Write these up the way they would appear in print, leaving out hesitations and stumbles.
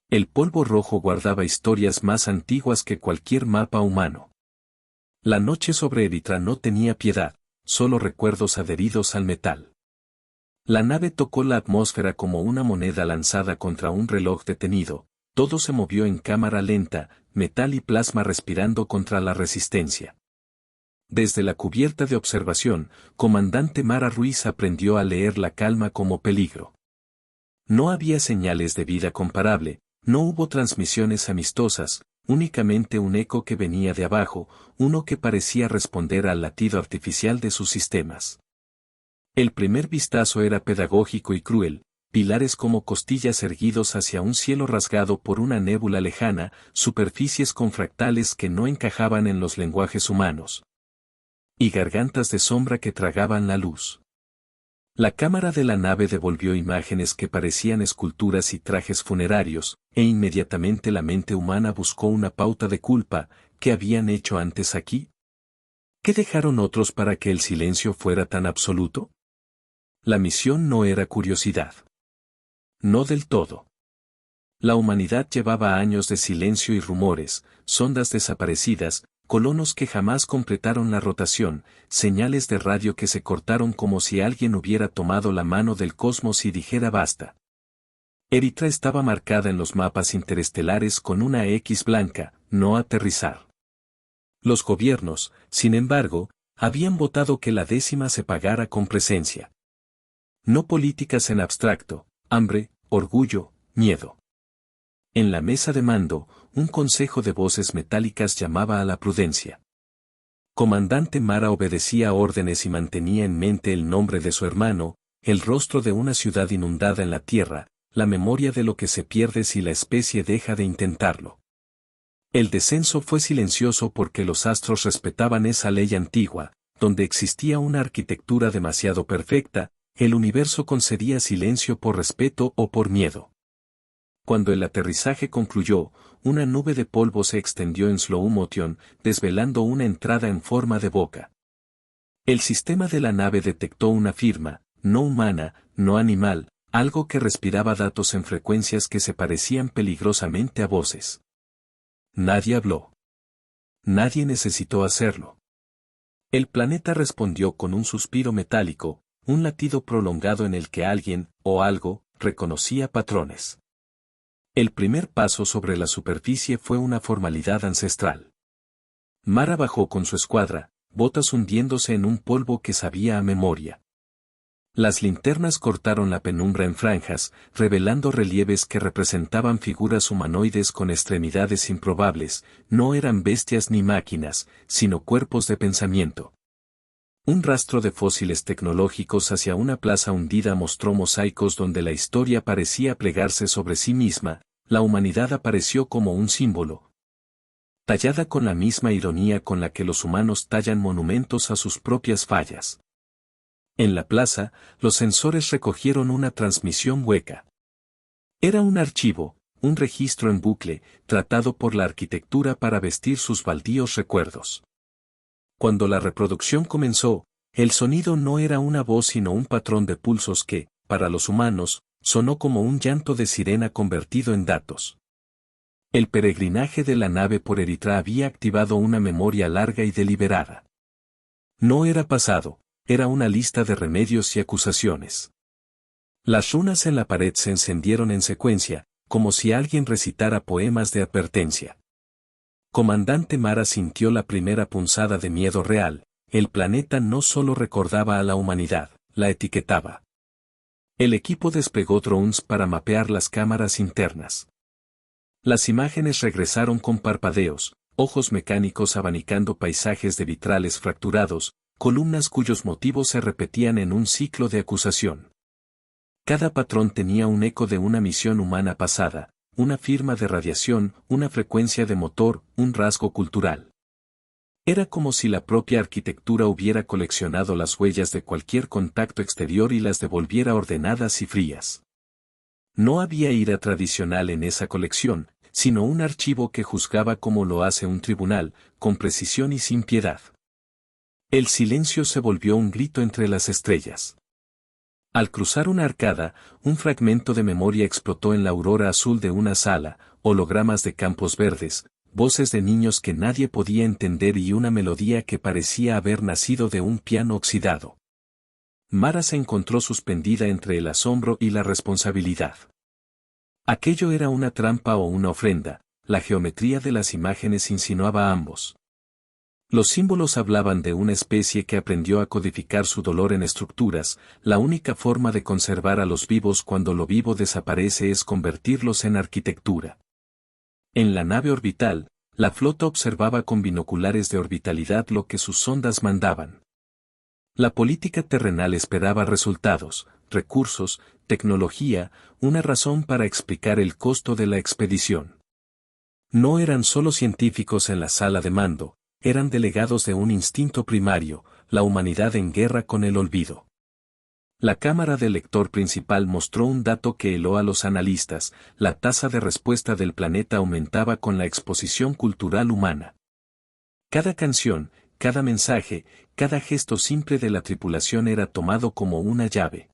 El polvo rojo guardaba historias más antiguas que cualquier mapa humano. La noche sobre Eritrea no tenía piedad, solo recuerdos adheridos al metal. La nave tocó la atmósfera como una moneda lanzada contra un reloj detenido, todo se movió en cámara lenta, metal y plasma respirando contra la resistencia. Desde la cubierta de observación, Comandante Mara Ruiz aprendió a leer la calma como peligro. No había señales de vida comparable, no hubo transmisiones amistosas, únicamente un eco que venía de abajo, uno que parecía responder al latido artificial de sus sistemas. El primer vistazo era pedagógico y cruel, pilares como costillas erguidos hacia un cielo rasgado por una nébula lejana, superficies con fractales que no encajaban en los lenguajes humanos. Y gargantas de sombra que tragaban la luz. La cámara de la nave devolvió imágenes que parecían esculturas y trajes funerarios, e inmediatamente la mente humana buscó una pauta de culpa. ¿Qué habían hecho antes aquí? ¿Qué dejaron otros para que el silencio fuera tan absoluto? La misión no era curiosidad. No del todo. La humanidad llevaba años de silencio y rumores, sondas desaparecidas, colonos que jamás completaron la rotación, señales de radio que se cortaron como si alguien hubiera tomado la mano del cosmos y dijera basta. Eritrea estaba marcada en los mapas interestelares con una X blanca, no aterrizar. Los gobiernos, sin embargo, habían votado que la décima se pagara con presencia. No políticas en abstracto, hambre, orgullo, miedo. En la mesa de mando, un consejo de voces metálicas llamaba a la prudencia. Comandante Mara obedecía órdenes y mantenía en mente el nombre de su hermano, el rostro de una ciudad inundada en la tierra, la memoria de lo que se pierde si la especie deja de intentarlo. El descenso fue silencioso porque los astros respetaban esa ley antigua, donde existía una arquitectura demasiado perfecta, el universo concedía silencio por respeto o por miedo. Cuando el aterrizaje concluyó, una nube de polvo se extendió en slow motion, desvelando una entrada en forma de boca. El sistema de la nave detectó una firma, no humana, no animal, algo que respiraba datos en frecuencias que se parecían peligrosamente a voces. Nadie habló. Nadie necesitó hacerlo. El planeta respondió con un suspiro metálico, un latido prolongado en el que alguien, o algo, reconocía patrones. El primer paso sobre la superficie fue una formalidad ancestral. Mara bajó con su escuadra, botas hundiéndose en un polvo que sabía a memoria. Las linternas cortaron la penumbra en franjas, revelando relieves que representaban figuras humanoides con extremidades improbables, no eran bestias ni máquinas, sino cuerpos de pensamiento. Un rastro de fósiles tecnológicos hacia una plaza hundida mostró mosaicos donde la historia parecía plegarse sobre sí misma, la humanidad apareció como un símbolo. Tallada con la misma ironía con la que los humanos tallan monumentos a sus propias fallas. En la plaza, los sensores recogieron una transmisión hueca. Era un archivo, un registro en bucle, tratado por la arquitectura para vestir sus baldíos recuerdos. Cuando la reproducción comenzó, el sonido no era una voz sino un patrón de pulsos que, para los humanos, sonó como un llanto de sirena convertido en datos. El peregrinaje de la nave por Eritrea había activado una memoria larga y deliberada. No era pasado, era una lista de remedios y acusaciones. Las runas en la pared se encendieron en secuencia, como si alguien recitara poemas de advertencia. Comandante Mara sintió la primera punzada de miedo real, el planeta no solo recordaba a la humanidad, la etiquetaba. El equipo desplegó drones para mapear las cámaras internas. Las imágenes regresaron con parpadeos, ojos mecánicos abanicando paisajes de vitrales fracturados, columnas cuyos motivos se repetían en un ciclo de acusación. Cada patrón tenía un eco de una misión humana pasada, una firma de radiación, una frecuencia de motor, un rasgo cultural. Era como si la propia arquitectura hubiera coleccionado las huellas de cualquier contacto exterior y las devolviera ordenadas y frías. No había ira tradicional en esa colección, sino un archivo que juzgaba como lo hace un tribunal, con precisión y sin piedad. El silencio se volvió un grito entre las estrellas. Al cruzar una arcada, un fragmento de memoria explotó en la aurora azul de una sala, hologramas de campos verdes, voces de niños que nadie podía entender y una melodía que parecía haber nacido de un piano oxidado. Mara se encontró suspendida entre el asombro y la responsabilidad. Aquello era una trampa o una ofrenda, la geometría de las imágenes insinuaba a ambos. Los símbolos hablaban de una especie que aprendió a codificar su dolor en estructuras, la única forma de conservar a los vivos cuando lo vivo desaparece es convertirlos en arquitectura. En la nave orbital, la flota observaba con binoculares de orbitalidad lo que sus sondas mandaban. La política terrenal esperaba resultados, recursos, tecnología, una razón para explicar el costo de la expedición. No eran solo científicos en la sala de mando, eran delegados de un instinto primario, la humanidad en guerra con el olvido. La cámara del lector principal mostró un dato que heló a los analistas, la tasa de respuesta del planeta aumentaba con la exposición cultural humana. Cada canción, cada mensaje, cada gesto simple de la tripulación era tomado como una llave.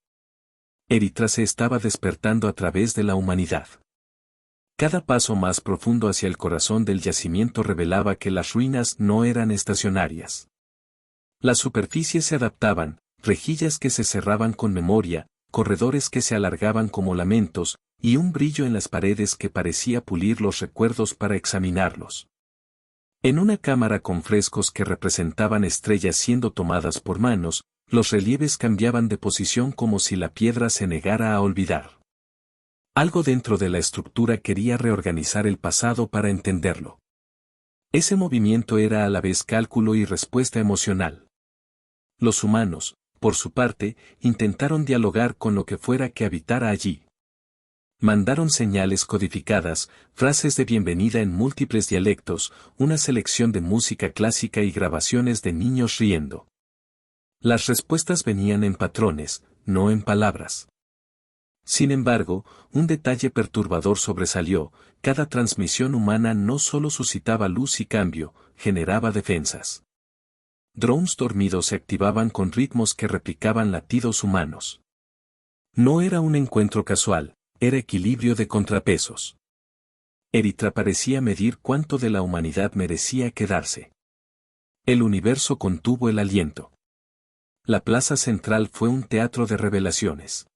Eritrea se estaba despertando a través de la humanidad. Cada paso más profundo hacia el corazón del yacimiento revelaba que las ruinas no eran estacionarias. Las superficies se adaptaban, rejillas que se cerraban con memoria, corredores que se alargaban como lamentos, y un brillo en las paredes que parecía pulir los recuerdos para examinarlos. En una cámara con frescos que representaban estrellas siendo tomadas por manos, los relieves cambiaban de posición como si la piedra se negara a olvidar. Algo dentro de la estructura quería reorganizar el pasado para entenderlo. Ese movimiento era a la vez cálculo y respuesta emocional. Los humanos, por su parte, intentaron dialogar con lo que fuera que habitara allí. Mandaron señales codificadas, frases de bienvenida en múltiples dialectos, una selección de música clásica y grabaciones de niños riendo. Las respuestas venían en patrones, no en palabras. Sin embargo, un detalle perturbador sobresalió, cada transmisión humana no solo suscitaba luz y cambio, generaba defensas. Drones dormidos se activaban con ritmos que replicaban latidos humanos. No era un encuentro casual, era equilibrio de contrapesos. Eritrea parecía medir cuánto de la humanidad merecía quedarse. El universo contuvo el aliento. La plaza central fue un teatro de revelaciones.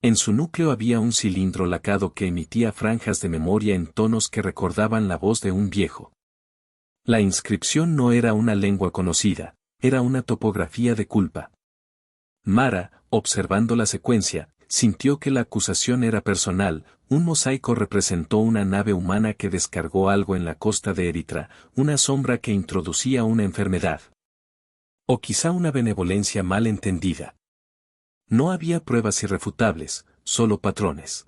En su núcleo había un cilindro lacado que emitía franjas de memoria en tonos que recordaban la voz de un viejo. La inscripción no era una lengua conocida, era una topografía de culpa. Mara, observando la secuencia, sintió que la acusación era personal, un mosaico representó una nave humana que descargó algo en la costa de Eritrea, una sombra que introducía una enfermedad. O quizá una benevolencia mal entendida. No había pruebas irrefutables, solo patrones.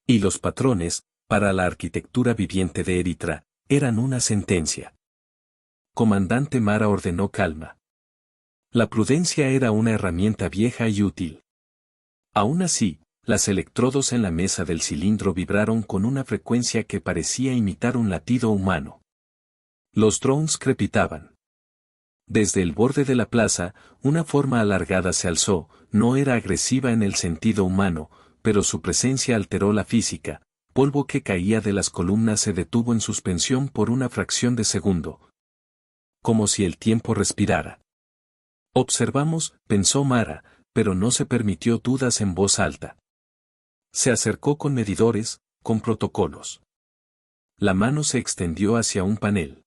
Y los patrones, para la arquitectura viviente de Eritrea, eran una sentencia. Comandante Mara ordenó calma. La prudencia era una herramienta vieja y útil. Aún así, las electrodos en la mesa del cilindro vibraron con una frecuencia que parecía imitar un latido humano. Los drones crepitaban. Desde el borde de la plaza, una forma alargada se alzó, no era agresiva en el sentido humano, pero su presencia alteró la física, polvo que caía de las columnas se detuvo en suspensión por una fracción de segundo. Como si el tiempo respirara. Observamos, pensó Mara, pero no se permitió dudas en voz alta. Se acercó con medidores, con protocolos. La mano se extendió hacia un panel.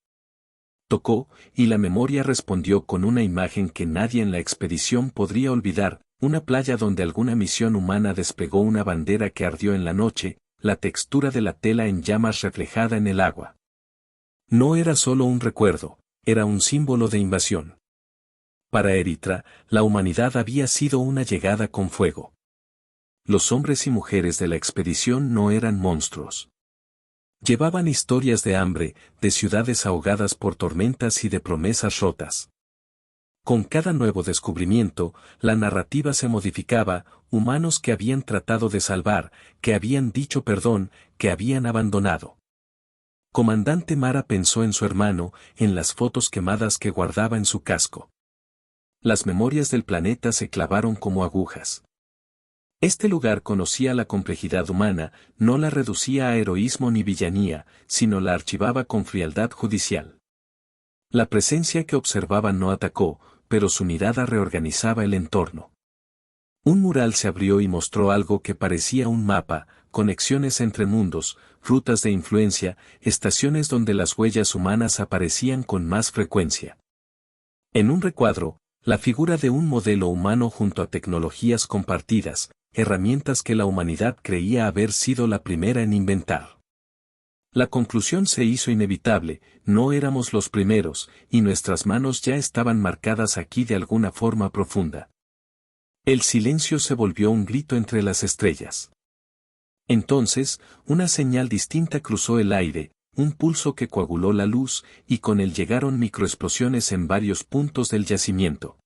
Tocó, y la memoria respondió con una imagen que nadie en la expedición podría olvidar, una playa donde alguna misión humana desplegó una bandera que ardió en la noche, la textura de la tela en llamas reflejada en el agua. No era solo un recuerdo, era un símbolo de invasión. Para Eritrea, la humanidad había sido una llegada con fuego. Los hombres y mujeres de la expedición no eran monstruos. Llevaban historias de hambre, de ciudades ahogadas por tormentas y de promesas rotas. Con cada nuevo descubrimiento, la narrativa se modificaba, humanos que habían tratado de salvar, que habían dicho perdón, que habían abandonado. Comandante Mara pensó en su hermano, en las fotos quemadas que guardaba en su casco. Las memorias del planeta se clavaron como agujas. Este lugar conocía la complejidad humana, no la reducía a heroísmo ni villanía, sino la archivaba con frialdad judicial. La presencia que observaba no atacó, pero su mirada reorganizaba el entorno. Un mural se abrió y mostró algo que parecía un mapa, conexiones entre mundos, rutas de influencia, estaciones donde las huellas humanas aparecían con más frecuencia. En un recuadro, la figura de un modelo humano junto a tecnologías compartidas, herramientas que la humanidad creía haber sido la primera en inventar. La conclusión se hizo inevitable, no éramos los primeros, y nuestras manos ya estaban marcadas aquí de alguna forma profunda. El silencio se volvió un grito entre las estrellas. Entonces, una señal distinta cruzó el aire, un pulso que coaguló la luz, y con él llegaron microexplosiones en varios puntos del yacimiento.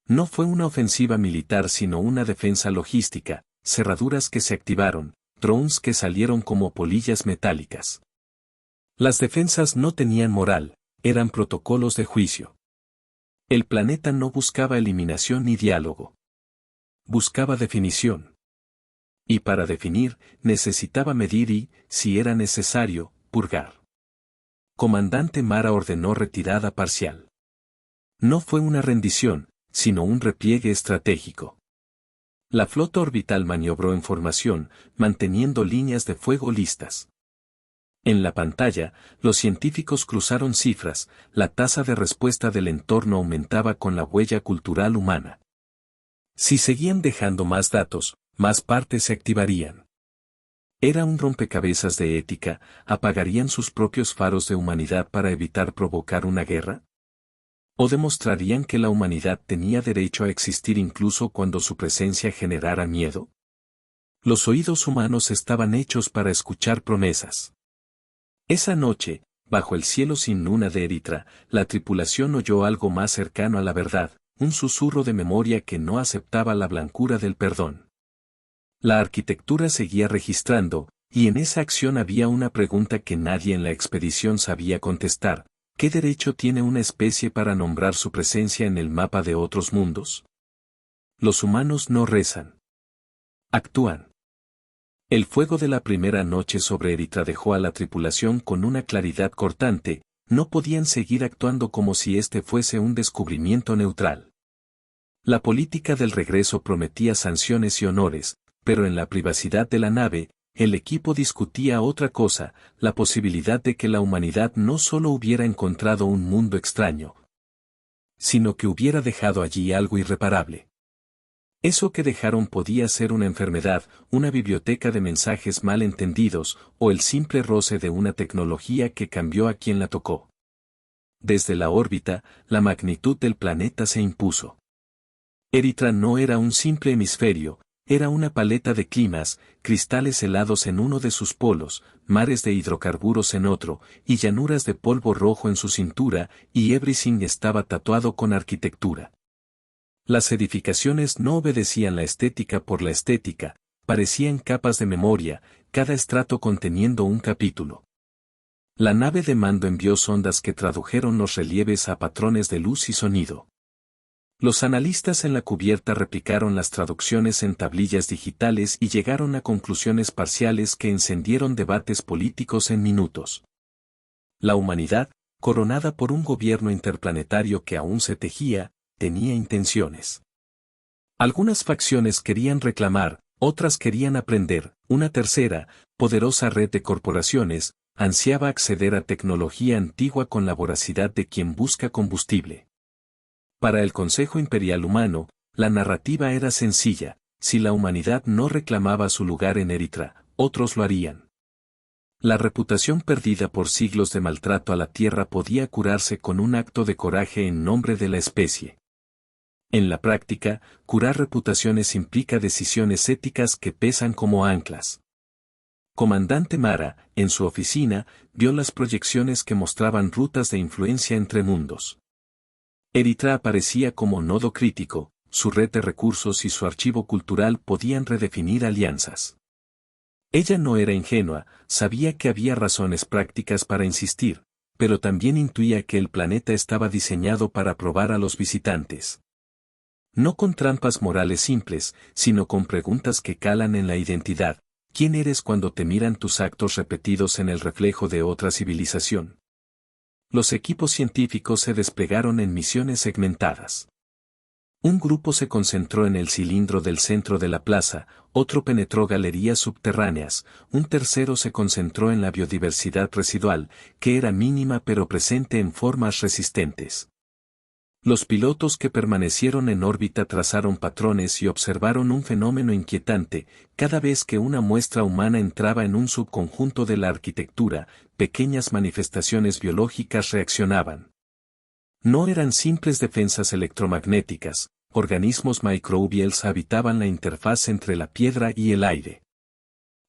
No fue una ofensiva militar sino una defensa logística, cerraduras que se activaron, drones que salieron como polillas metálicas. Las defensas no tenían moral, eran protocolos de juicio. El planeta no buscaba eliminación ni diálogo. Buscaba definición. Y para definir, necesitaba medir y, si era necesario, purgar. Comandante Mara ordenó retirada parcial. No fue una rendición, sino un repliegue estratégico. La flota orbital maniobró en formación, manteniendo líneas de fuego listas. En la pantalla, los científicos cruzaron cifras, la tasa de respuesta del entorno aumentaba con la huella cultural humana. Si seguían dejando más datos, más partes se activarían. Era un rompecabezas de ética, ¿apagarían sus propios faros de humanidad para evitar provocar una guerra? ¿O demostrarían que la humanidad tenía derecho a existir incluso cuando su presencia generara miedo? Los oídos humanos estaban hechos para escuchar promesas. Esa noche, bajo el cielo sin luna de Eritrea, la tripulación oyó algo más cercano a la verdad, un susurro de memoria que no aceptaba la blancura del perdón. La arquitectura seguía registrando, y en esa acción había una pregunta que nadie en la expedición sabía contestar. ¿Qué derecho tiene una especie para nombrar su presencia en el mapa de otros mundos? Los humanos no rezan. Actúan. El fuego de la primera noche sobre Eritrea dejó a la tripulación con una claridad cortante, no podían seguir actuando como si este fuese un descubrimiento neutral. La política del regreso prometía sanciones y honores, pero en la privacidad de la nave, el equipo discutía otra cosa, la posibilidad de que la humanidad no solo hubiera encontrado un mundo extraño, sino que hubiera dejado allí algo irreparable. Eso que dejaron podía ser una enfermedad, una biblioteca de mensajes mal entendidos, o el simple roce de una tecnología que cambió a quien la tocó. Desde la órbita, la magnitud del planeta se impuso. Eritrea no era un simple hemisferio, era una paleta de climas, cristales helados en uno de sus polos, mares de hidrocarburos en otro, y llanuras de polvo rojo en su cintura, y everything estaba tatuado con arquitectura. Las edificaciones no obedecían la estética por la estética, parecían capas de memoria, cada estrato conteniendo un capítulo. La nave de mando envió sondas que tradujeron los relieves a patrones de luz y sonido. Los analistas en la cubierta replicaron las traducciones en tablillas digitales y llegaron a conclusiones parciales que encendieron debates políticos en minutos. La humanidad, coronada por un gobierno interplanetario que aún se tejía, tenía intenciones. Algunas facciones querían reclamar, otras querían aprender, una tercera, poderosa red de corporaciones, ansiaba acceder a tecnología antigua con la voracidad de quien busca combustible. Para el Consejo Imperial Humano, la narrativa era sencilla: si la humanidad no reclamaba su lugar en Eritrea, otros lo harían. La reputación perdida por siglos de maltrato a la tierra podía curarse con un acto de coraje en nombre de la especie. En la práctica, curar reputaciones implica decisiones éticas que pesan como anclas. Comandante Mara, en su oficina, vio las proyecciones que mostraban rutas de influencia entre mundos. Eritrea aparecía como nodo crítico, su red de recursos y su archivo cultural podían redefinir alianzas. Ella no era ingenua, sabía que había razones prácticas para insistir, pero también intuía que el planeta estaba diseñado para probar a los visitantes. No con trampas morales simples, sino con preguntas que calan en la identidad. ¿Quién eres cuando te miran tus actos repetidos en el reflejo de otra civilización? Los equipos científicos se desplegaron en misiones segmentadas. Un grupo se concentró en el cilindro del centro de la plaza, otro penetró galerías subterráneas, un tercero se concentró en la biodiversidad residual, que era mínima pero presente en formas resistentes. Los pilotos que permanecieron en órbita trazaron patrones y observaron un fenómeno inquietante: cada vez que una muestra humana entraba en un subconjunto de la arquitectura, pequeñas manifestaciones biológicas reaccionaban. No eran simples defensas electromagnéticas, organismos microbials habitaban la interfaz entre la piedra y el aire.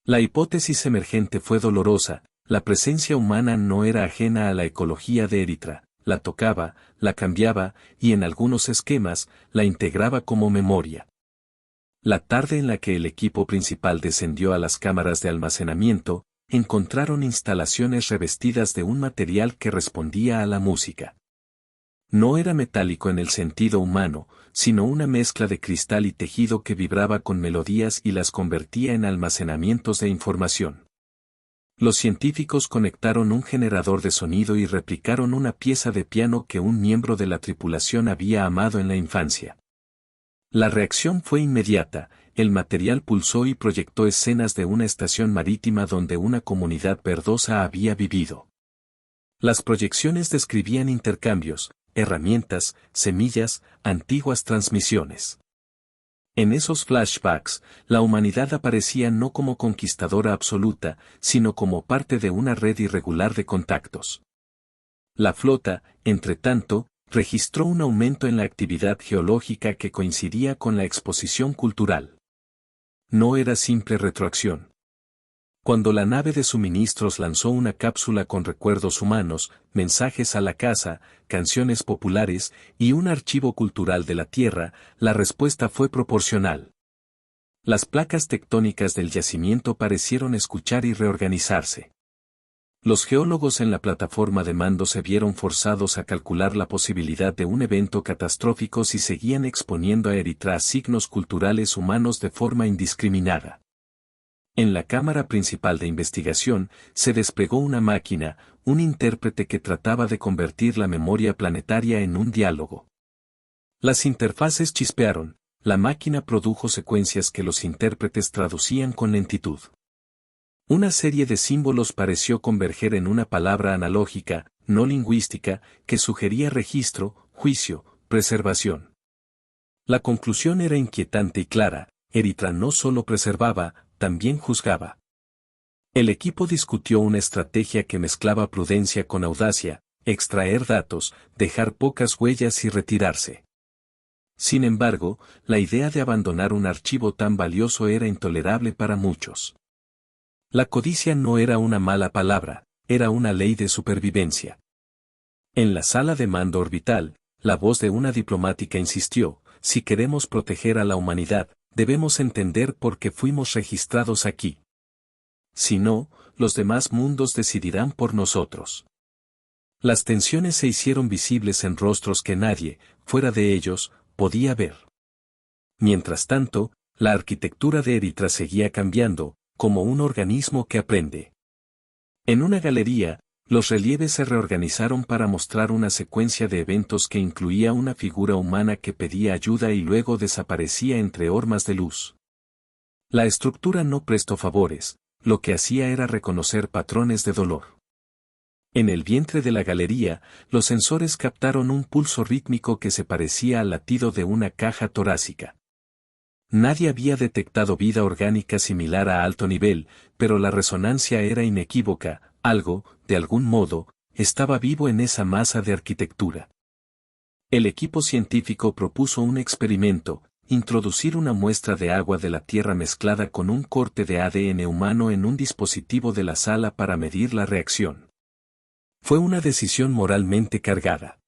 La hipótesis emergente fue dolorosa: la presencia humana no era ajena a la ecología de Eritrea. La tocaba, la cambiaba, y en algunos esquemas, la integraba como memoria. La tarde en la que el equipo principal descendió a las cámaras de almacenamiento, encontraron instalaciones revestidas de un material que respondía a la música. No era metálico en el sentido humano, sino una mezcla de cristal y tejido que vibraba con melodías y las convertía en almacenamientos de información. Los científicos conectaron un generador de sonido y replicaron una pieza de piano que un miembro de la tripulación había amado en la infancia. La reacción fue inmediata: el material pulsó y proyectó escenas de una estación marítima donde una comunidad verdosa había vivido. Las proyecciones describían intercambios, herramientas, semillas, antiguas transmisiones. En esos flashbacks, la humanidad aparecía no como conquistadora absoluta, sino como parte de una red irregular de contactos. La flota, entretanto, registró un aumento en la actividad geológica que coincidía con la exposición cultural. No era simple retroacción. Cuando la nave de suministros lanzó una cápsula con recuerdos humanos, mensajes a la casa, canciones populares y un archivo cultural de la Tierra, la respuesta fue proporcional. Las placas tectónicas del yacimiento parecieron escuchar y reorganizarse. Los geólogos en la plataforma de mando se vieron forzados a calcular la posibilidad de un evento catastrófico si seguían exponiendo a Eritrea signos culturales humanos de forma indiscriminada. En la cámara principal de investigación, se desplegó una máquina, un intérprete que trataba de convertir la memoria planetaria en un diálogo. Las interfaces chispearon, la máquina produjo secuencias que los intérpretes traducían con lentitud. Una serie de símbolos pareció converger en una palabra analógica, no lingüística, que sugería registro, juicio, preservación. La conclusión era inquietante y clara: Eritrea no solo preservaba, también juzgaba. El equipo discutió una estrategia que mezclaba prudencia con audacia: extraer datos, dejar pocas huellas y retirarse. Sin embargo, la idea de abandonar un archivo tan valioso era intolerable para muchos. La codicia no era una mala palabra, era una ley de supervivencia. En la sala de mando orbital, la voz de una diplomática insistió: si queremos proteger a la humanidad, debemos entender por qué fuimos registrados aquí. Si no, los demás mundos decidirán por nosotros. Las tensiones se hicieron visibles en rostros que nadie, fuera de ellos, podía ver. Mientras tanto, la arquitectura de Eritrea seguía cambiando, como un organismo que aprende. En una galería, los relieves se reorganizaron para mostrar una secuencia de eventos que incluía una figura humana que pedía ayuda y luego desaparecía entre hormas de luz. La estructura no prestó favores, lo que hacía era reconocer patrones de dolor. En el vientre de la galería, los sensores captaron un pulso rítmico que se parecía al latido de una caja torácica. Nadie había detectado vida orgánica similar a alto nivel, pero la resonancia era inequívoca: algo, de algún modo, estaba vivo en esa masa de arquitectura. El equipo científico propuso un experimento: introducir una muestra de agua de la Tierra mezclada con un corte de ADN humano en un dispositivo de la sala para medir la reacción. Fue una decisión moralmente cargada.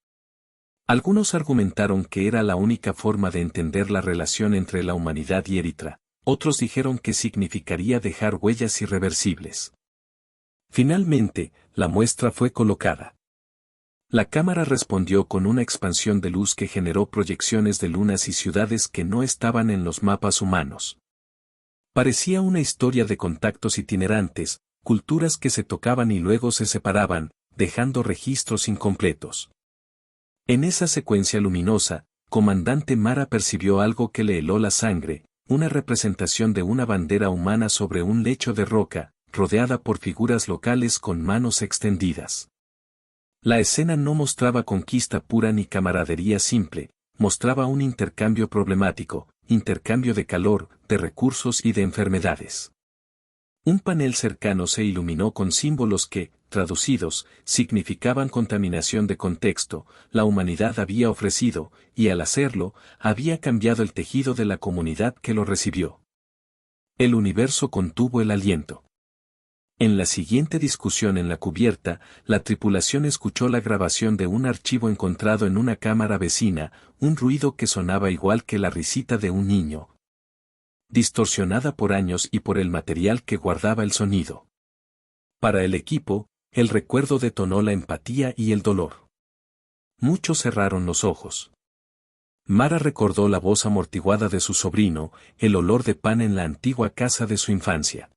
Algunos argumentaron que era la única forma de entender la relación entre la humanidad y Eritrea, otros dijeron que significaría dejar huellas irreversibles. Finalmente, la muestra fue colocada. La cámara respondió con una expansión de luz que generó proyecciones de lunas y ciudades que no estaban en los mapas humanos. Parecía una historia de contactos itinerantes, culturas que se tocaban y luego se separaban, dejando registros incompletos. En esa secuencia luminosa, Comandante Mara percibió algo que le heló la sangre, una representación de una bandera humana sobre un lecho de roca, rodeada por figuras locales con manos extendidas. La escena no mostraba conquista pura ni camaradería simple, mostraba un intercambio problemático, intercambio de calor, de recursos y de enfermedades. Un panel cercano se iluminó con símbolos que, traducidos, significaban contaminación de contexto, la humanidad había ofrecido, y al hacerlo, había cambiado el tejido de la comunidad que lo recibió. El universo contuvo el aliento. En la siguiente discusión en la cubierta, la tripulación escuchó la grabación de un archivo encontrado en una cámara vecina, un ruido que sonaba igual que la risita de un niño, distorsionada por años y por el material que guardaba el sonido. Para el equipo, el recuerdo detonó la empatía y el dolor. Muchos cerraron los ojos. Mara recordó la voz amortiguada de su sobrino, el olor de pan en la antigua casa de su infancia.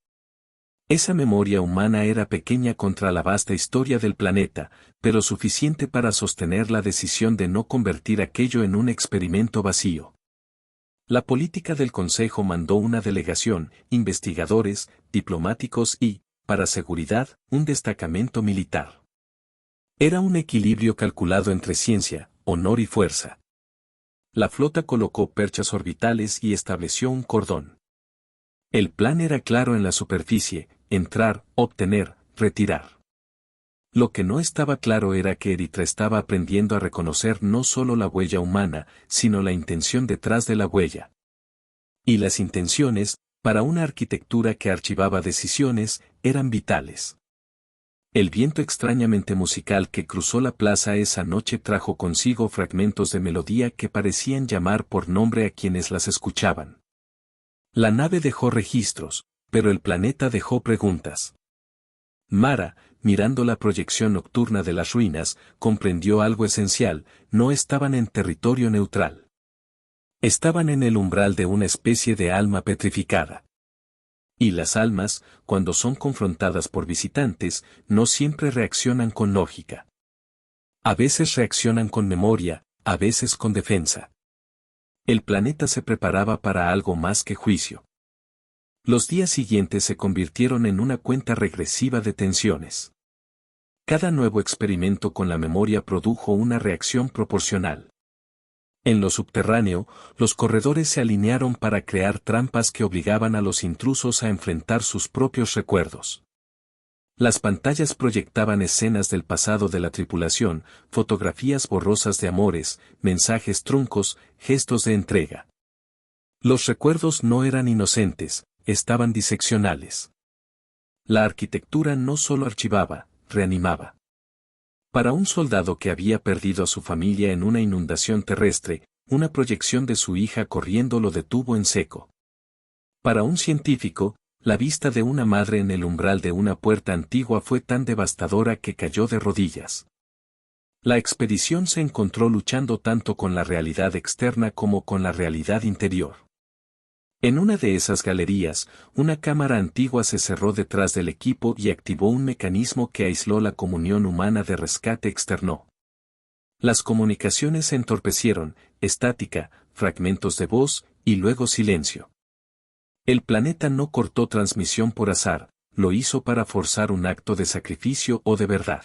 Esa memoria humana era pequeña contra la vasta historia del planeta, pero suficiente para sostener la decisión de no convertir aquello en un experimento vacío. La política del Consejo mandó una delegación, investigadores, diplomáticos y, para seguridad, un destacamento militar. Era un equilibrio calculado entre ciencia, honor y fuerza. La flota colocó perchas orbitales y estableció un cordón. El plan era claro en la superficie: entrar, obtener, retirar. Lo que no estaba claro era que Erythra estaba aprendiendo a reconocer no solo la huella humana, sino la intención detrás de la huella. Y las intenciones, para una arquitectura que archivaba decisiones, eran vitales. El viento extrañamente musical que cruzó la plaza esa noche trajo consigo fragmentos de melodía que parecían llamar por nombre a quienes las escuchaban. La nave dejó registros, pero el planeta dejó preguntas. Mara, mirando la proyección nocturna de las ruinas, comprendió algo esencial: no estaban en territorio neutral. Estaban en el umbral de una especie de alma petrificada. Y las almas, cuando son confrontadas por visitantes, no siempre reaccionan con lógica. A veces reaccionan con memoria, a veces con defensa. El planeta se preparaba para algo más que juicio. Los días siguientes se convirtieron en una cuenta regresiva de tensiones. Cada nuevo experimento con la memoria produjo una reacción proporcional. En lo subterráneo, los corredores se alinearon para crear trampas que obligaban a los intrusos a enfrentar sus propios recuerdos. Las pantallas proyectaban escenas del pasado de la tripulación, fotografías borrosas de amores, mensajes truncos, gestos de entrega. Los recuerdos no eran inocentes, estaban diseccionales. La arquitectura no solo archivaba, reanimaba. Para un soldado que había perdido a su familia en una inundación terrestre, una proyección de su hija corriendo lo detuvo en seco. Para un científico, la vista de una madre en el umbral de una puerta antigua fue tan devastadora que cayó de rodillas. La expedición se encontró luchando tanto con la realidad externa como con la realidad interior. En una de esas galerías, una cámara antigua se cerró detrás del equipo y activó un mecanismo que aisló la comunión humana de rescate externo. Las comunicaciones se entorpecieron: estática, fragmentos de voz, y luego silencio. El planeta no cortó transmisión por azar, lo hizo para forzar un acto de sacrificio o de verdad.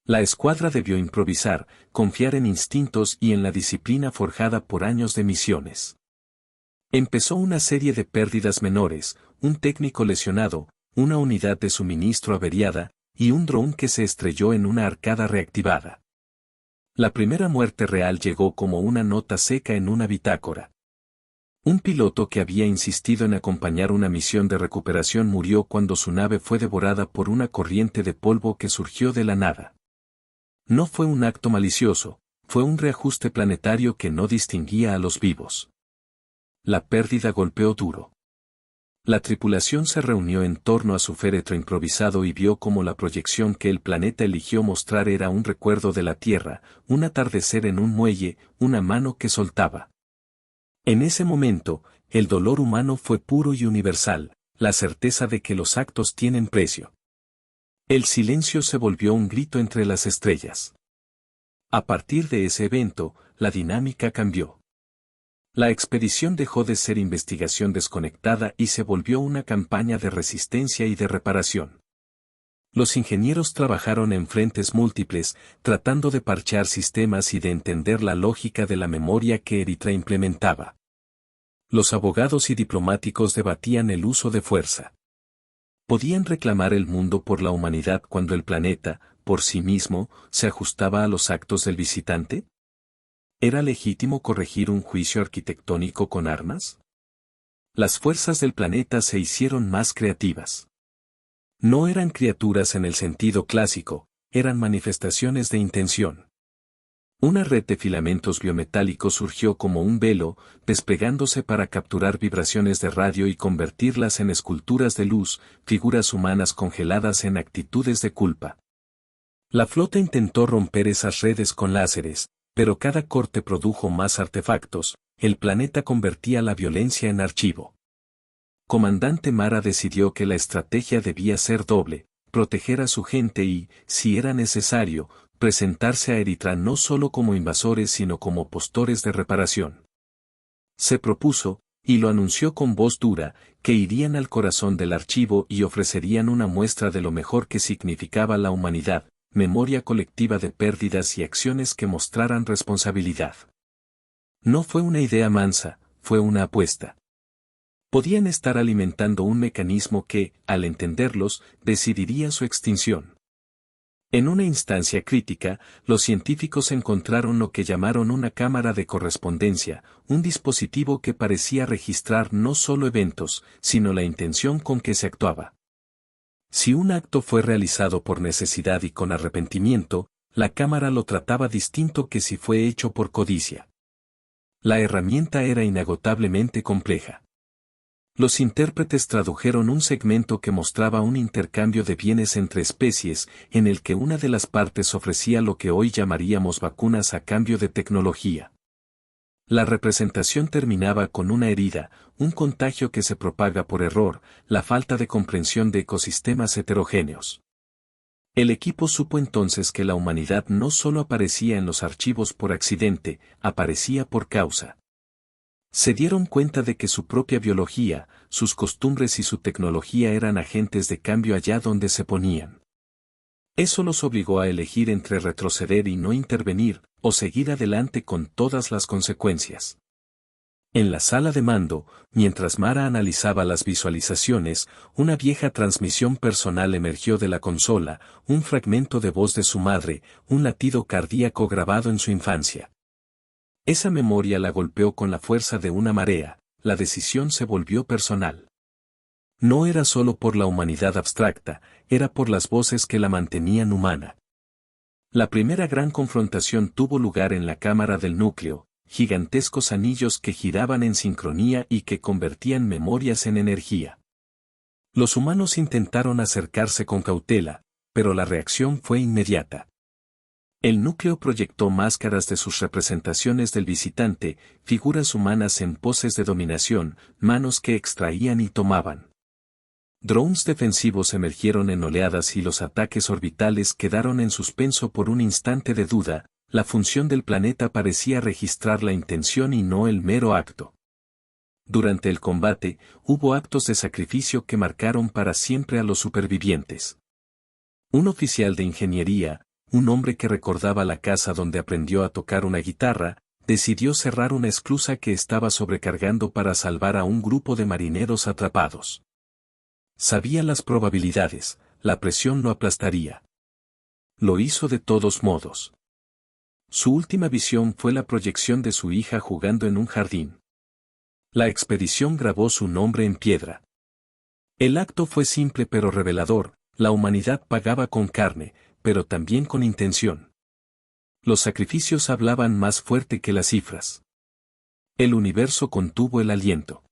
La escuadra debió improvisar, confiar en instintos y en la disciplina forjada por años de misiones. Empezó una serie de pérdidas menores: un técnico lesionado, una unidad de suministro averiada, y un dron que se estrelló en una arcada reactivada. La primera muerte real llegó como una nota seca en una bitácora. Un piloto que había insistido en acompañar una misión de recuperación murió cuando su nave fue devorada por una corriente de polvo que surgió de la nada. No fue un acto malicioso, fue un reajuste planetario que no distinguía a los vivos. La pérdida golpeó duro. La tripulación se reunió en torno a su féretro improvisado y vio cómo la proyección que el planeta eligió mostrar era un recuerdo de la Tierra, un atardecer en un muelle, una mano que soltaba. En ese momento, el dolor humano fue puro y universal, la certeza de que los actos tienen precio. El silencio se volvió un grito entre las estrellas. A partir de ese evento, la dinámica cambió. La expedición dejó de ser investigación desconectada y se volvió una campaña de resistencia y de reparación. Los ingenieros trabajaron en frentes múltiples, tratando de parchear sistemas y de entender la lógica de la memoria que Eritrea implementaba. Los abogados y diplomáticos debatían el uso de fuerza. ¿Podían reclamar el mundo por la humanidad cuando el planeta, por sí mismo, se ajustaba a los actos del visitante? ¿Era legítimo corregir un juicio arquitectónico con armas? Las fuerzas del planeta se hicieron más creativas. No eran criaturas en el sentido clásico, eran manifestaciones de intención. Una red de filamentos biometálicos surgió como un velo, desplegándose para capturar vibraciones de radio y convertirlas en esculturas de luz, figuras humanas congeladas en actitudes de culpa. La flota intentó romper esas redes con láseres, pero cada corte produjo más artefactos, el planeta convertía la violencia en archivo. Comandante Mara decidió que la estrategia debía ser doble, proteger a su gente y, si era necesario, presentarse a Eritrea no solo como invasores sino como postores de reparación. Se propuso, y lo anunció con voz dura, que irían al corazón del archivo y ofrecerían una muestra de lo mejor que significaba la humanidad, memoria colectiva de pérdidas y acciones que mostraran responsabilidad. No fue una idea mansa, fue una apuesta. Podían estar alimentando un mecanismo que, al entenderlos, decidiría su extinción. En una instancia crítica, los científicos encontraron lo que llamaron una cámara de correspondencia, un dispositivo que parecía registrar no solo eventos, sino la intención con que se actuaba. Si un acto fue realizado por necesidad y con arrepentimiento, la cámara lo trataba distinto que si fue hecho por codicia. La herramienta era inagotablemente compleja. Los intérpretes tradujeron un segmento que mostraba un intercambio de bienes entre especies, en el que una de las partes ofrecía lo que hoy llamaríamos vacunas a cambio de tecnología. La representación terminaba con una herida, un contagio que se propaga por error, la falta de comprensión de ecosistemas heterogéneos. El equipo supo entonces que la humanidad no solo aparecía en los archivos por accidente, aparecía por causa. Se dieron cuenta de que su propia biología, sus costumbres y su tecnología eran agentes de cambio allá donde se ponían. Eso los obligó a elegir entre retroceder y no intervenir, o seguir adelante con todas las consecuencias. En la sala de mando, mientras Mara analizaba las visualizaciones, una vieja transmisión personal emergió de la consola, un fragmento de voz de su madre, un latido cardíaco grabado en su infancia. Esa memoria la golpeó con la fuerza de una marea, la decisión se volvió personal. No era solo por la humanidad abstracta, era por las voces que la mantenían humana. La primera gran confrontación tuvo lugar en la cámara del núcleo, gigantescos anillos que giraban en sincronía y que convertían memorias en energía. Los humanos intentaron acercarse con cautela, pero la reacción fue inmediata. El núcleo proyectó máscaras de sus representaciones del visitante, figuras humanas en poses de dominación, manos que extraían y tomaban. Drones defensivos emergieron en oleadas y los ataques orbitales quedaron en suspenso por un instante de duda, la función del planeta parecía registrar la intención y no el mero acto. Durante el combate, hubo actos de sacrificio que marcaron para siempre a los supervivientes. Un oficial de ingeniería, un hombre que recordaba la casa donde aprendió a tocar una guitarra, decidió cerrar una esclusa que estaba sobrecargando para salvar a un grupo de marineros atrapados. Sabía las probabilidades, la presión lo aplastaría. Lo hizo de todos modos. Su última visión fue la proyección de su hija jugando en un jardín. La expedición grabó su nombre en piedra. El acto fue simple pero revelador, la humanidad pagaba con carne, pero también con intención. Los sacrificios hablaban más fuerte que las cifras. El universo contuvo el aliento.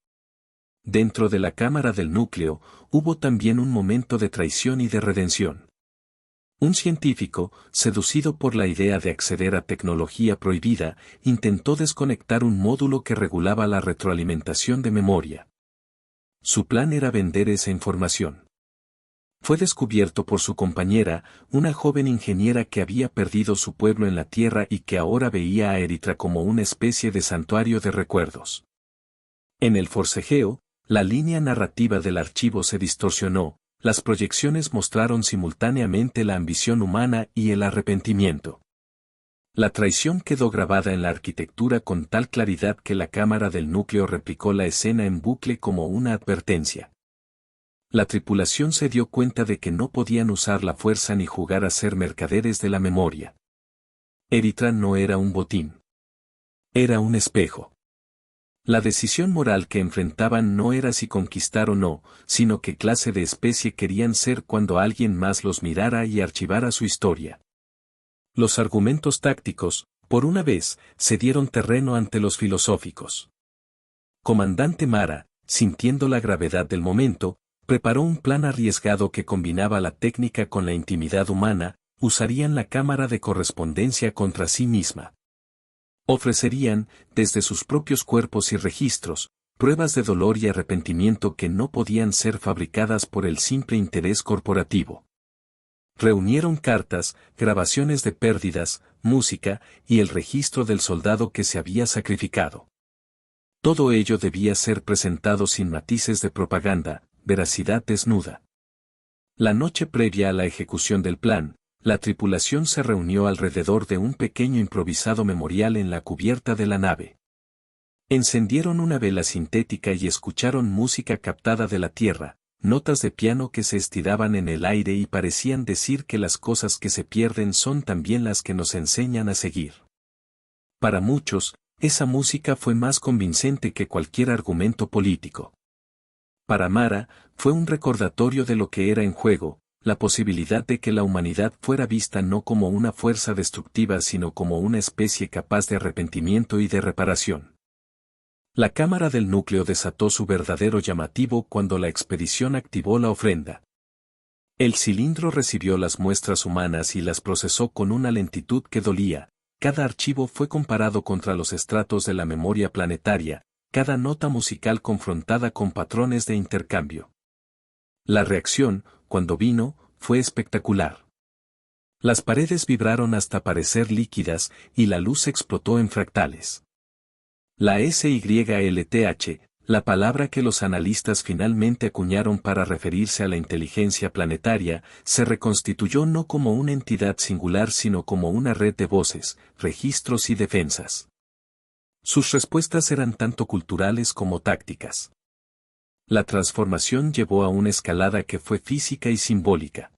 Dentro de la cámara del núcleo, hubo también un momento de traición y de redención. Un científico, seducido por la idea de acceder a tecnología prohibida, intentó desconectar un módulo que regulaba la retroalimentación de memoria. Su plan era vender esa información. Fue descubierto por su compañera, una joven ingeniera que había perdido su pueblo en la Tierra y que ahora veía a Eritrea como una especie de santuario de recuerdos. En el forcejeo, la línea narrativa del archivo se distorsionó, las proyecciones mostraron simultáneamente la ambición humana y el arrepentimiento. La traición quedó grabada en la arquitectura con tal claridad que la cámara del núcleo replicó la escena en bucle como una advertencia. La tripulación se dio cuenta de que no podían usar la fuerza ni jugar a ser mercaderes de la memoria. Eritrea no era un botín. Era un espejo. La decisión moral que enfrentaban no era si conquistar o no, sino qué clase de especie querían ser cuando alguien más los mirara y archivara su historia. Los argumentos tácticos, por una vez, cedieron terreno ante los filosóficos. Comandante Mara, sintiendo la gravedad del momento, preparó un plan arriesgado que combinaba la técnica con la intimidad humana, usarían la cámara de correspondencia contra sí misma. Ofrecerían, desde sus propios cuerpos y registros, pruebas de dolor y arrepentimiento que no podían ser fabricadas por el simple interés corporativo. Reunieron cartas, grabaciones de pérdidas, música, y el registro del soldado que se había sacrificado. Todo ello debía ser presentado sin matices de propaganda, veracidad desnuda. La noche previa a la ejecución del plan, la tripulación se reunió alrededor de un pequeño improvisado memorial en la cubierta de la nave. Encendieron una vela sintética y escucharon música captada de la tierra, notas de piano que se estiraban en el aire y parecían decir que las cosas que se pierden son también las que nos enseñan a seguir. Para muchos, esa música fue más convincente que cualquier argumento político. Para Mara, fue un recordatorio de lo que era en juego, la posibilidad de que la humanidad fuera vista no como una fuerza destructiva sino como una especie capaz de arrepentimiento y de reparación. La cámara del núcleo desató su verdadero llamativo cuando la expedición activó la ofrenda. El cilindro recibió las muestras humanas y las procesó con una lentitud que dolía, cada archivo fue comparado contra los estratos de la memoria planetaria, cada nota musical confrontada con patrones de intercambio. La reacción, cuando vino, fue espectacular. Las paredes vibraron hasta parecer líquidas y la luz explotó en fractales. La SYLTH, la palabra que los analistas finalmente acuñaron para referirse a la inteligencia planetaria, se reconstituyó no como una entidad singular sino como una red de voces, registros y defensas. Sus respuestas eran tanto culturales como tácticas. La transformación llevó a una escalada que fue física y simbólica.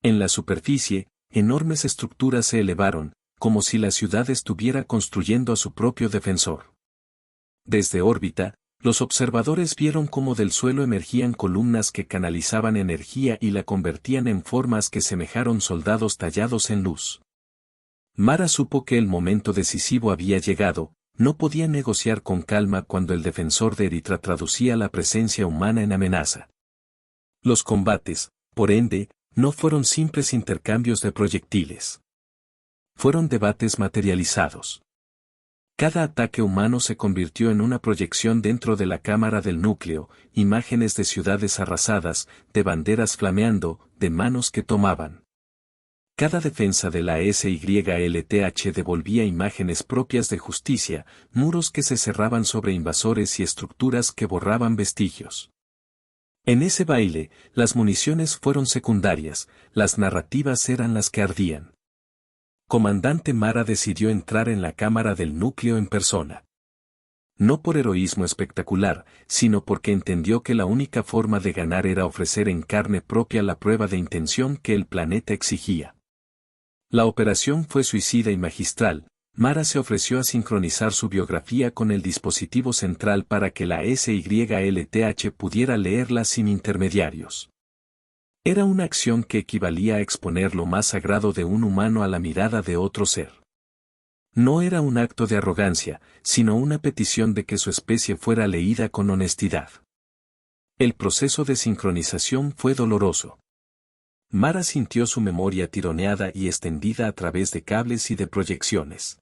En la superficie, enormes estructuras se elevaron, como si la ciudad estuviera construyendo a su propio defensor. Desde órbita, los observadores vieron cómo del suelo emergían columnas que canalizaban energía y la convertían en formas que semejaron soldados tallados en luz. Mara supo que el momento decisivo había llegado. No podía negociar con calma cuando el defensor de Eritrea traducía la presencia humana en amenaza. Los combates, por ende, no fueron simples intercambios de proyectiles. Fueron debates materializados. Cada ataque humano se convirtió en una proyección dentro de la cámara del núcleo, imágenes de ciudades arrasadas, de banderas flameando, de manos que tomaban. Cada defensa de la SYLTH devolvía imágenes propias de justicia, muros que se cerraban sobre invasores y estructuras que borraban vestigios. En ese baile, las municiones fueron secundarias, las narrativas eran las que ardían. Comandante Mara decidió entrar en la cámara del núcleo en persona. No por heroísmo espectacular, sino porque entendió que la única forma de ganar era ofrecer en carne propia la prueba de intención que el planeta exigía. La operación fue suicida y magistral. Mara se ofreció a sincronizar su biografía con el dispositivo central para que la SYLTH pudiera leerla sin intermediarios. Era una acción que equivalía a exponer lo más sagrado de un humano a la mirada de otro ser. No era un acto de arrogancia, sino una petición de que su especie fuera leída con honestidad. El proceso de sincronización fue doloroso. Mara sintió su memoria tironeada y extendida a través de cables y de proyecciones.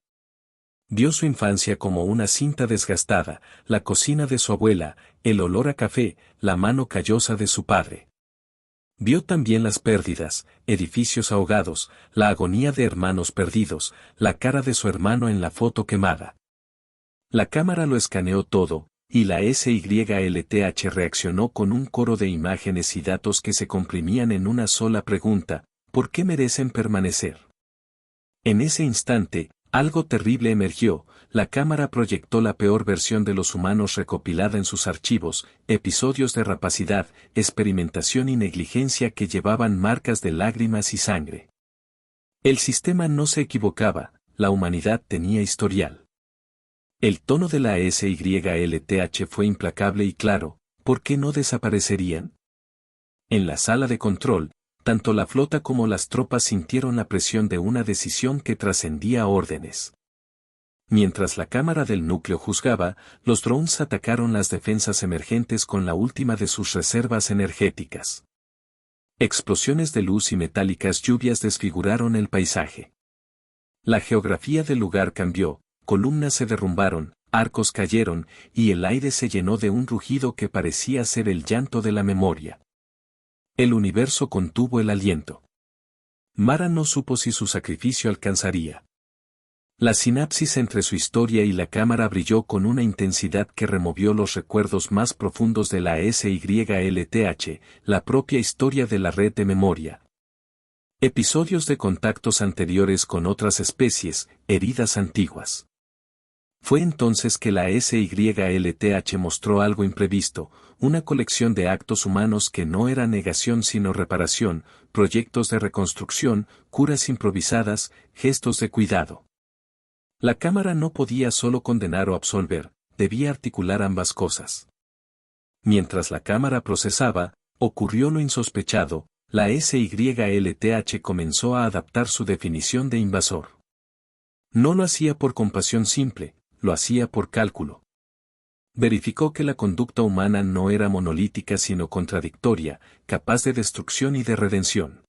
Vio su infancia como una cinta desgastada, la cocina de su abuela, el olor a café, la mano callosa de su padre. Vio también las pérdidas, edificios ahogados, la agonía de hermanos perdidos, la cara de su hermano en la foto quemada. La cámara lo escaneó todo, y la SYLTH reaccionó con un coro de imágenes y datos que se comprimían en una sola pregunta: ¿por qué merecen permanecer? En ese instante, algo terrible emergió. La cámara proyectó la peor versión de los humanos recopilada en sus archivos, episodios de rapacidad, experimentación y negligencia que llevaban marcas de lágrimas y sangre. El sistema no se equivocaba, la humanidad tenía historial. El tono de la SYLTH fue implacable y claro: ¿por qué no desaparecerían? En la sala de control, tanto la flota como las tropas sintieron la presión de una decisión que trascendía órdenes. Mientras la cámara del núcleo juzgaba, los drones atacaron las defensas emergentes con la última de sus reservas energéticas. Explosiones de luz y metálicas lluvias desfiguraron el paisaje. La geografía del lugar cambió, columnas se derrumbaron, arcos cayeron, y el aire se llenó de un rugido que parecía ser el llanto de la memoria. El universo contuvo el aliento. Mara no supo si su sacrificio alcanzaría. La sinapsis entre su historia y la cámara brilló con una intensidad que removió los recuerdos más profundos de la SYLTH, la propia historia de la red de memoria. Episodios de contactos anteriores con otras especies, heridas antiguas. Fue entonces que la SYLTH mostró algo imprevisto, una colección de actos humanos que no era negación sino reparación, proyectos de reconstrucción, curas improvisadas, gestos de cuidado. La cámara no podía solo condenar o absolver, debía articular ambas cosas. Mientras la cámara procesaba, ocurrió lo insospechado: la SYLTH comenzó a adaptar su definición de invasor. No lo hacía por compasión simple, lo hacía por cálculo. Verificó que la conducta humana no era monolítica sino contradictoria, capaz de destrucción y de redención.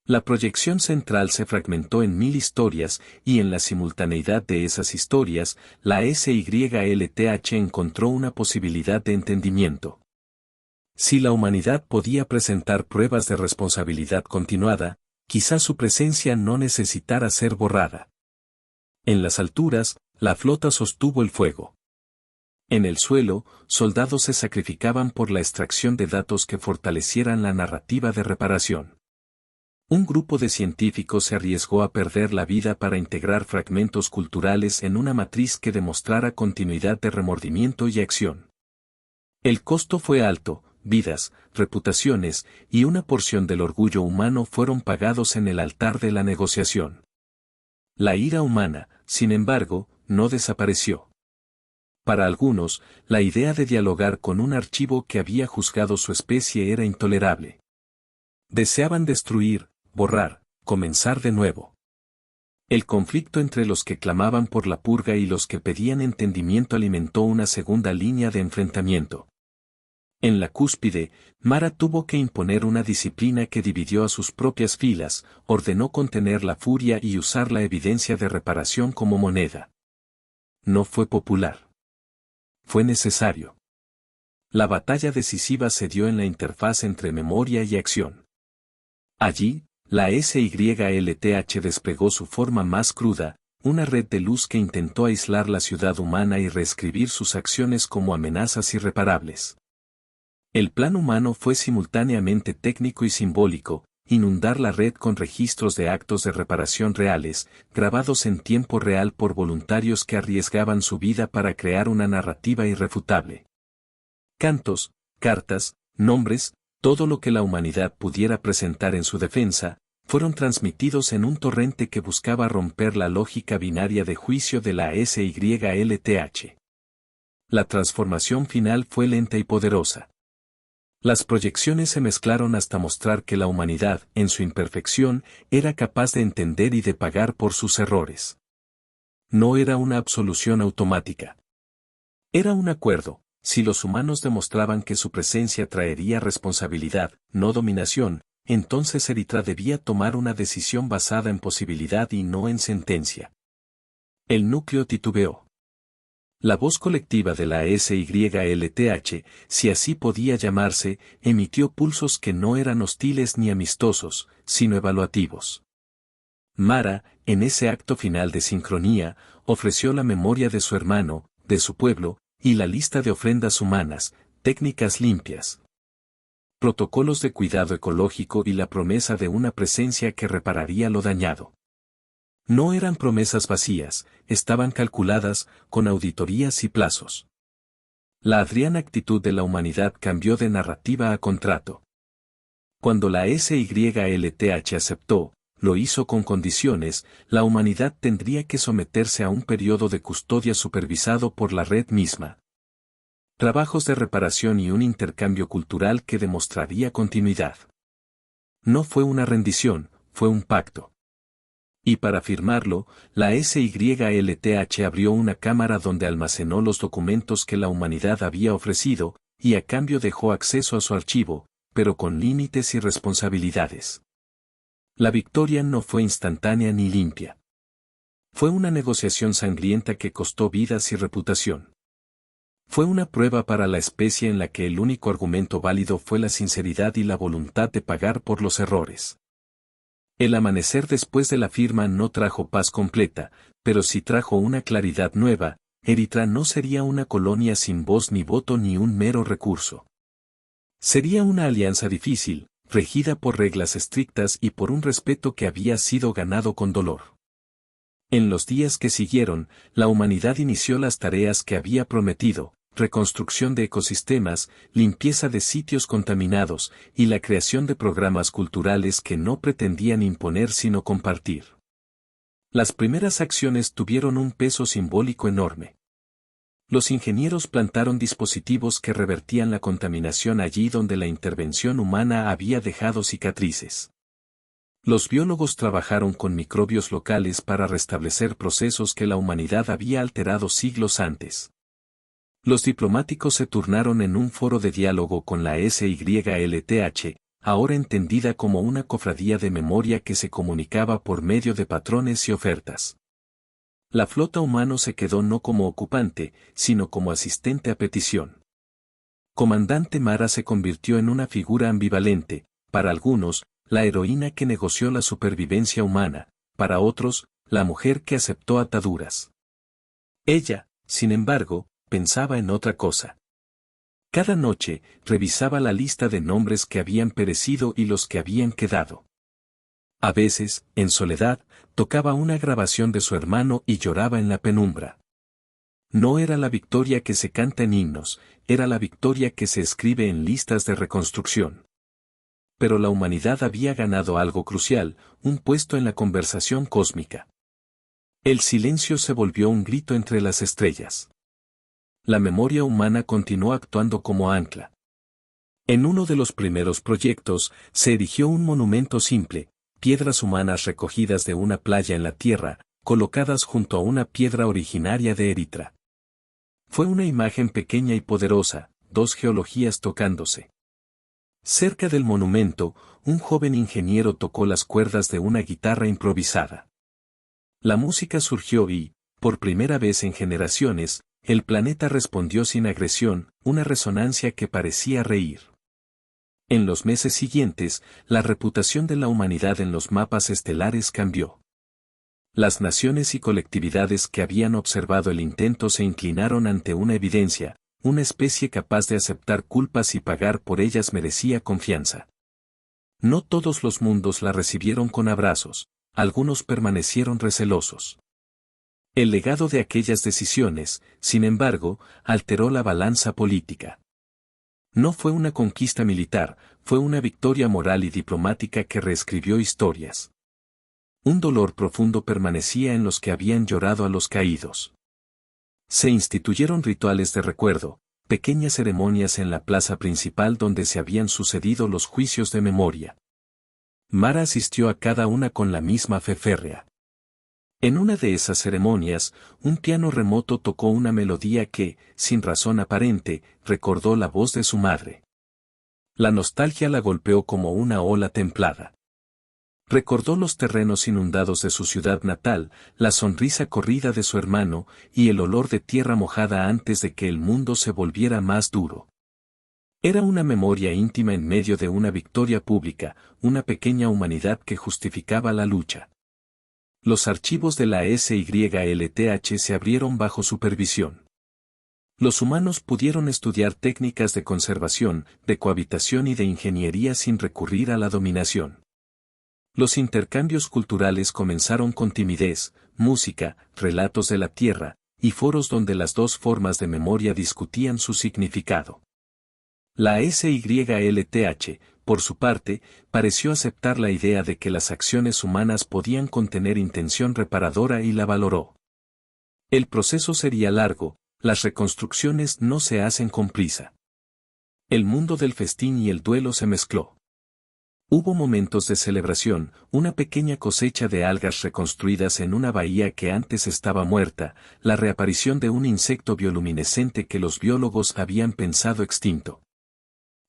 La proyección central se fragmentó en 1000 historias, y en la simultaneidad de esas historias, la SYLTH encontró una posibilidad de entendimiento. Si la humanidad podía presentar pruebas de responsabilidad continuada, quizá su presencia no necesitara ser borrada. En las alturas, la flota sostuvo el fuego. En el suelo, soldados se sacrificaban por la extracción de datos que fortalecieran la narrativa de reparación. Un grupo de científicos se arriesgó a perder la vida para integrar fragmentos culturales en una matriz que demostrara continuidad de remordimiento y acción. El costo fue alto: vidas, reputaciones, y una porción del orgullo humano fueron pagados en el altar de la negociación. La ira humana, sin embargo, no desapareció. Para algunos, la idea de dialogar con un archivo que había juzgado su especie era intolerable. Deseaban destruir, borrar, comenzar de nuevo. El conflicto entre los que clamaban por la purga y los que pedían entendimiento alimentó una segunda línea de enfrentamiento. En la cúspide, Mara tuvo que imponer una disciplina que dividió a sus propias filas, ordenó contener la furia y usar la evidencia de reparación como moneda. No fue popular. Fue necesario. La batalla decisiva se dio en la interfaz entre memoria y acción. Allí, la SYLTH desplegó su forma más cruda, una red de luz que intentó aislar la ciudad humana y reescribir sus acciones como amenazas irreparables. El plan humano fue simultáneamente técnico y simbólico: inundar la red con registros de actos de reparación reales, grabados en tiempo real por voluntarios que arriesgaban su vida para crear una narrativa irrefutable. Cantos, cartas, nombres, todo lo que la humanidad pudiera presentar en su defensa, fueron transmitidos en un torrente que buscaba romper la lógica binaria de juicio de la SYLTH. La transformación final fue lenta y poderosa. Las proyecciones se mezclaron hasta mostrar que la humanidad, en su imperfección, era capaz de entender y de pagar por sus errores. No era una absolución automática. Era un acuerdo: si los humanos demostraban que su presencia traería responsabilidad, no dominación, entonces Eritrea debía tomar una decisión basada en posibilidad y no en sentencia. El núcleo titubeó. La voz colectiva de la SYLTH, si así podía llamarse, emitió pulsos que no eran hostiles ni amistosos, sino evaluativos. Mara, en ese acto final de sincronía, ofreció la memoria de su hermano, de su pueblo, y la lista de ofrendas humanas, técnicas limpias, protocolos de cuidado ecológico y la promesa de una presencia que repararía lo dañado. No eran promesas vacías, estaban calculadas, con auditorías y plazos. La adriana actitud de la humanidad cambió de narrativa a contrato. Cuando la SYLTH aceptó, lo hizo con condiciones, la humanidad tendría que someterse a un periodo de custodia supervisado por la red misma. Trabajos de reparación y un intercambio cultural que demostraría continuidad. No fue una rendición, fue un pacto. Y para firmarlo, la SYLTH abrió una cámara donde almacenó los documentos que la humanidad había ofrecido, y a cambio dejó acceso a su archivo, pero con límites y responsabilidades. La victoria no fue instantánea ni limpia. Fue una negociación sangrienta que costó vidas y reputación. Fue una prueba para la especie en la que el único argumento válido fue la sinceridad y la voluntad de pagar por los errores. El amanecer después de la firma no trajo paz completa, pero sí trajo una claridad nueva. Eritrea no sería una colonia sin voz ni voto ni un mero recurso. Sería una alianza difícil, regida por reglas estrictas y por un respeto que había sido ganado con dolor. En los días que siguieron, la humanidad inició las tareas que había prometido: reconstrucción de ecosistemas, limpieza de sitios contaminados, y la creación de programas culturales que no pretendían imponer sino compartir. Las primeras acciones tuvieron un peso simbólico enorme. Los ingenieros plantaron dispositivos que revertían la contaminación allí donde la intervención humana había dejado cicatrices. Los biólogos trabajaron con microbios locales para restablecer procesos que la humanidad había alterado siglos antes. Los diplomáticos se turnaron en un foro de diálogo con la SYLTH, ahora entendida como una cofradía de memoria que se comunicaba por medio de patrones y ofertas. La flota humana se quedó no como ocupante, sino como asistente a petición. Comandante Mara se convirtió en una figura ambivalente, para algunos, la heroína que negoció la supervivencia humana, para otros, la mujer que aceptó ataduras. Ella, sin embargo, pensaba en otra cosa. Cada noche, revisaba la lista de nombres que habían perecido y los que habían quedado. A veces, en soledad, tocaba una grabación de su hermano y lloraba en la penumbra. No era la victoria que se canta en himnos, era la victoria que se escribe en listas de reconstrucción. Pero la humanidad había ganado algo crucial, un puesto en la conversación cósmica. El silencio se volvió un grito entre las estrellas. La memoria humana continuó actuando como ancla. En uno de los primeros proyectos, se erigió un monumento simple: piedras humanas recogidas de una playa en la tierra, colocadas junto a una piedra originaria de Eritrea. Fue una imagen pequeña y poderosa, dos geologías tocándose. Cerca del monumento, un joven ingeniero tocó las cuerdas de una guitarra improvisada. La música surgió y, por primera vez en generaciones, el planeta respondió sin agresión, una resonancia que parecía reír. En los meses siguientes, la reputación de la humanidad en los mapas estelares cambió. Las naciones y colectividades que habían observado el intento se inclinaron ante una evidencia: una especie capaz de aceptar culpas y pagar por ellas merecía confianza. No todos los mundos la recibieron con abrazos, algunos permanecieron recelosos. El legado de aquellas decisiones, sin embargo, alteró la balanza política. No fue una conquista militar, fue una victoria moral y diplomática que reescribió historias. Un dolor profundo permanecía en los que habían llorado a los caídos. Se instituyeron rituales de recuerdo, pequeñas ceremonias en la plaza principal donde se habían sucedido los juicios de memoria. Mara asistió a cada una con la misma fe férrea. En una de esas ceremonias, un piano remoto tocó una melodía que, sin razón aparente, recordó la voz de su madre. La nostalgia la golpeó como una ola templada. Recordó los terrenos inundados de su ciudad natal, la sonrisa corrida de su hermano, y el olor de tierra mojada antes de que el mundo se volviera más duro. Era una memoria íntima en medio de una victoria pública, una pequeña humanidad que justificaba la lucha. Los archivos de la SYLTH se abrieron bajo supervisión. Los humanos pudieron estudiar técnicas de conservación, de cohabitación y de ingeniería sin recurrir a la dominación. Los intercambios culturales comenzaron con timidez, música, relatos de la tierra, y foros donde las dos formas de memoria discutían su significado. La SYLTH, por su parte, pareció aceptar la idea de que las acciones humanas podían contener intención reparadora y la valoró. El proceso sería largo, las reconstrucciones no se hacen con prisa. El mundo del festín y el duelo se mezcló. Hubo momentos de celebración, una pequeña cosecha de algas reconstruidas en una bahía que antes estaba muerta, la reaparición de un insecto bioluminescente que los biólogos habían pensado extinto.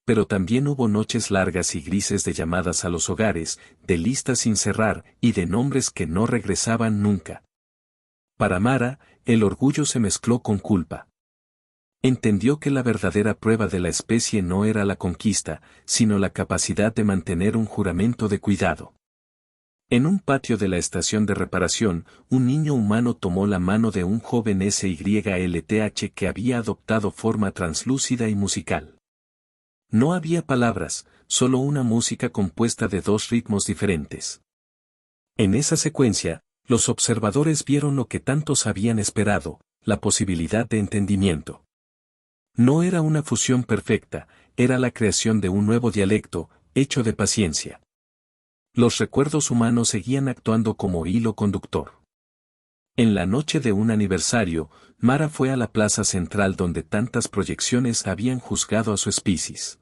Pero también hubo noches largas y grises de llamadas a los hogares, de listas sin cerrar y de nombres que no regresaban nunca. Para Mara, el orgullo se mezcló con culpa. Entendió que la verdadera prueba de la especie no era la conquista, sino la capacidad de mantener un juramento de cuidado. En un patio de la estación de reparación, un niño humano tomó la mano de un joven SYLTH que había adoptado forma translúcida y musical. No había palabras, solo una música compuesta de dos ritmos diferentes. En esa secuencia, los observadores vieron lo que tantos habían esperado, la posibilidad de entendimiento. No era una fusión perfecta, era la creación de un nuevo dialecto, hecho de paciencia. Los recuerdos humanos seguían actuando como hilo conductor. En la noche de un aniversario, Mara fue a la plaza central donde tantas proyecciones habían juzgado a su especies.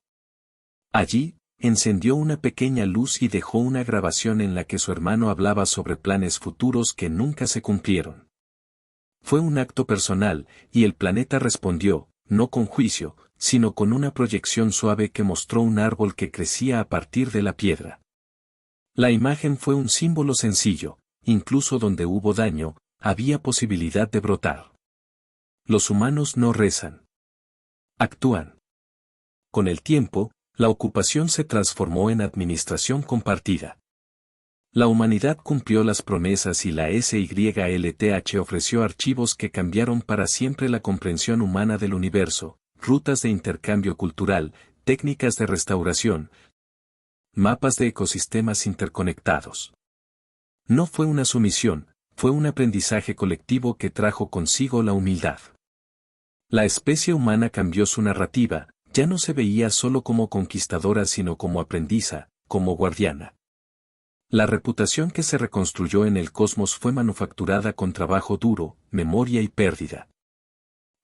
Allí, encendió una pequeña luz y dejó una grabación en la que su hermano hablaba sobre planes futuros que nunca se cumplieron. Fue un acto personal, y el planeta respondió, no con juicio, sino con una proyección suave que mostró un árbol que crecía a partir de la piedra. La imagen fue un símbolo sencillo, incluso donde hubo daño, había posibilidad de brotar. Los humanos no rezan. Actúan. Con el tiempo, la ocupación se transformó en administración compartida. La humanidad cumplió las promesas y la SYLTH ofreció archivos que cambiaron para siempre la comprensión humana del universo, rutas de intercambio cultural, técnicas de restauración, mapas de ecosistemas interconectados. No fue una sumisión, fue un aprendizaje colectivo que trajo consigo la humildad. La especie humana cambió su narrativa, ya no se veía solo como conquistadora sino como aprendiza, como guardiana. La reputación que se reconstruyó en el cosmos fue manufacturada con trabajo duro, memoria y pérdida.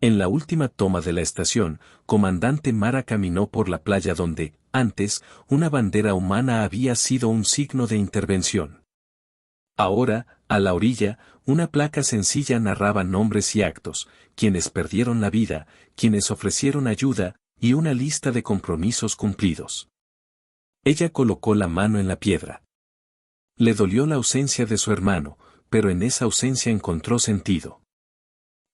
En la última toma de la estación, Comandante Mara caminó por la playa donde, antes, una bandera humana había sido un signo de intervención. Ahora, a la orilla, una placa sencilla narraba nombres y actos, quienes perdieron la vida, quienes ofrecieron ayuda, y una lista de compromisos cumplidos. Ella colocó la mano en la piedra. Le dolió la ausencia de su hermano, pero en esa ausencia encontró sentido.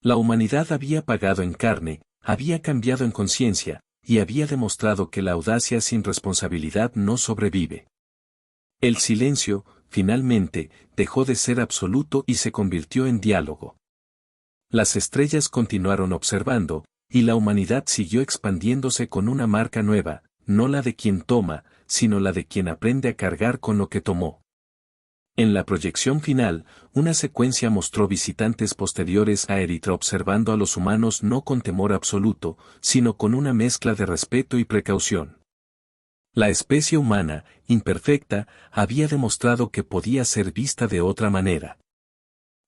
La humanidad había pagado en carne, había cambiado en conciencia, y había demostrado que la audacia sin responsabilidad no sobrevive. El silencio, finalmente, dejó de ser absoluto y se convirtió en diálogo. Las estrellas continuaron observando, y la humanidad siguió expandiéndose con una marca nueva, no la de quien toma, sino la de quien aprende a cargar con lo que tomó. En la proyección final, una secuencia mostró visitantes posteriores a Eritrea observando a los humanos no con temor absoluto, sino con una mezcla de respeto y precaución. La especie humana, imperfecta, había demostrado que podía ser vista de otra manera.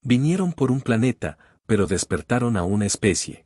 Vinieron por un planeta, pero despertaron a una especie.